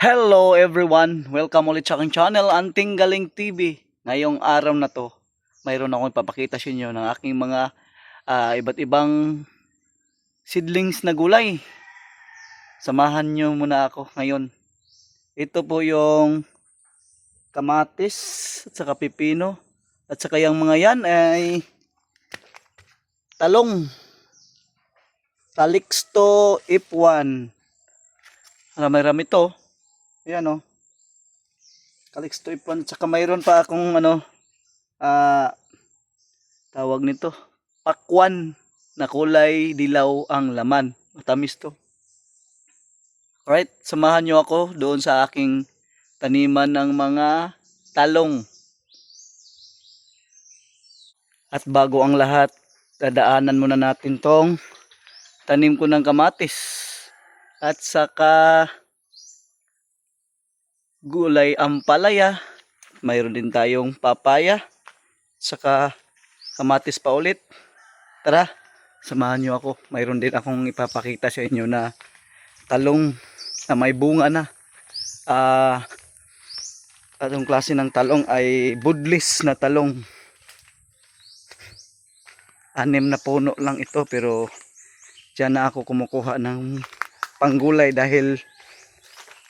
Hello everyone! Welcome ulit sa aking channel, Anting Galing TV. Ngayong araw na to, mayroon akong ipapakita sa inyo ng aking mga iba't ibang seedlings na gulay. Samahan nyo muna ako ngayon. Ito po yung kamatis at saka pipino. At saka yung mga yan ay talong. Calixto F1. Marami-rami to. Ayan o. Calixto F1. At saka mayroon pa akong tawag nito, pakwan na kulay dilaw ang laman. Matamis to. Alright, samahan nyo ako doon sa aking taniman ng mga talong. At bago ang lahat, dadaanan muna natin tong tanim ko ng kamatis. At saka gulay ampalaya. Mayroon din tayong papaya. Saka kamatis pa ulit. Tara, samahan nyo ako. Mayroon din akong ipapakita sa inyo na talong na may bunga na. Atong klase ng talong ay budlis na talong. 6 na puno lang ito, pero diyan na ako kumukuha ng panggulay dahil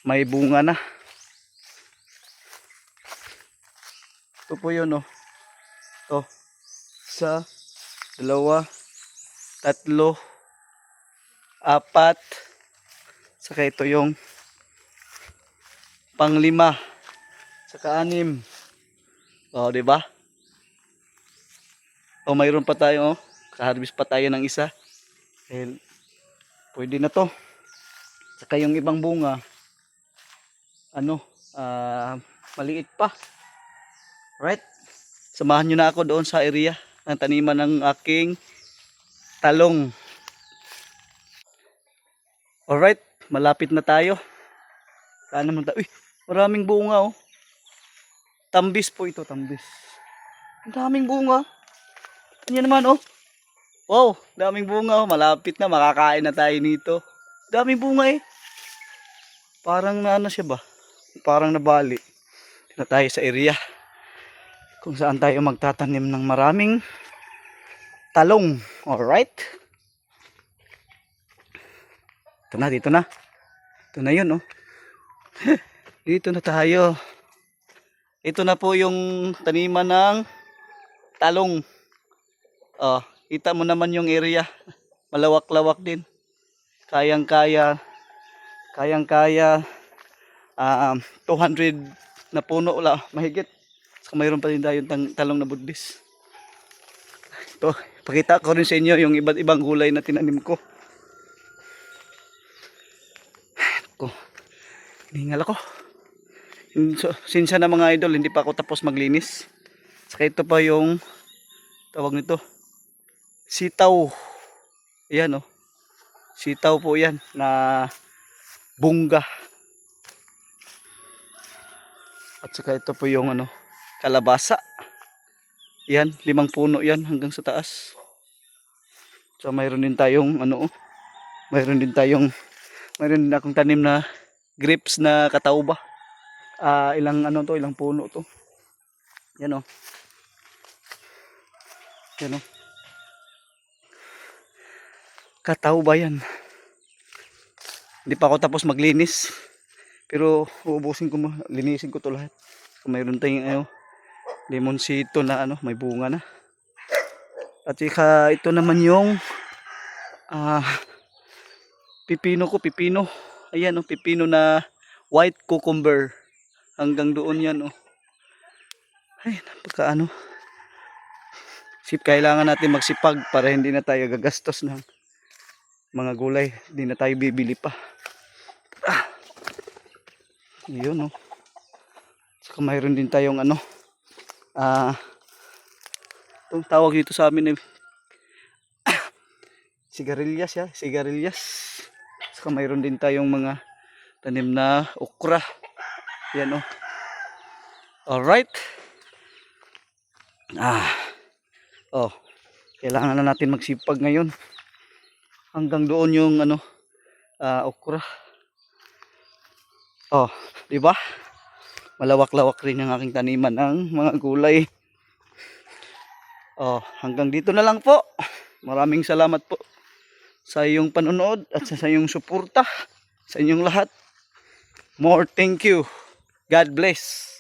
may bunga na. Ito po yun oh. Ito. 1, 2, 3, 4. Saka ito yung pang-5. Saka 6. Oh, di ba? Oh, mayroon pa tayo oh. Ka-harvest pa tayo ng isa. Dahil pwede na to. Saka yung ibang bunga maliit pa. Right? Samahan nyo na ako doon sa area ng taniman ng aking talong. Alright, malapit na tayo. Saan naman tayo? Uy, maraming bunga oh. Tambis po ito, tambis. Ang daming bunga. Ano naman oh. Wow, daming bunga oh. Malapit na, makakain na tayo nito. Daming bunga eh. Parang na ano siya ba? Parang nabali. Na tayo sa area kung saan tayo magtatanim ng maraming talong. Alright. Ito na, dito na. Ito na yun oh. Dito na tayo. Ito na po yung taniman ng talong. Oh, kita mo naman yung area. Malawak-lawak din. Kayang-kaya 200 na puno wala, mahigit. So, mayroon pa din tayong talong na budbis. Ito, pakita ko rin sa inyo yung iba't ibang gulay na tinanim ko. Hiningal ako. So, sinsa na mga idol, hindi pa ako tapos maglinis. Saka ito pa yung tawag nito, sitaw. Ayan oh. Sitaw po yan na bunga. At saka ito po yung kalabasa. Yan, 5 puno yan hanggang sa taas. So mayroon din tayong mayroon din akong tanim na grapes na katauba. Ilang puno to. Yan oh. Yan oh. Katauba yan. Hindi pa ako tapos maglinis. Pero linisin ko to lahat. So, mayroon tayong limonsito na may bunga na. At saka ito naman yung pipino. Ayan oh, pipino na white cucumber. Hanggang doon yan oh. Ay, napaka kailangan natin magsipag para hindi na tayo gagastos ng mga gulay. Hindi na tayo bibili pa. Yun oh. Saka mayroon din tayong itong tawag dito sa amin sigarilyas ya, sigarilyas. Saka mayroon din tayong mga tanim na okra. Yan oh. Alright. Oh. Kailangan na natin magsipag ngayon. Hanggang doon yung okra. Oh, di ba? Malawak-lawak rin ang aking taniman ng mga gulay. Oh, hanggang dito na lang po. Maraming salamat po sa iyong panonood at sa iyong suporta sa inyong lahat. More thank you. God bless.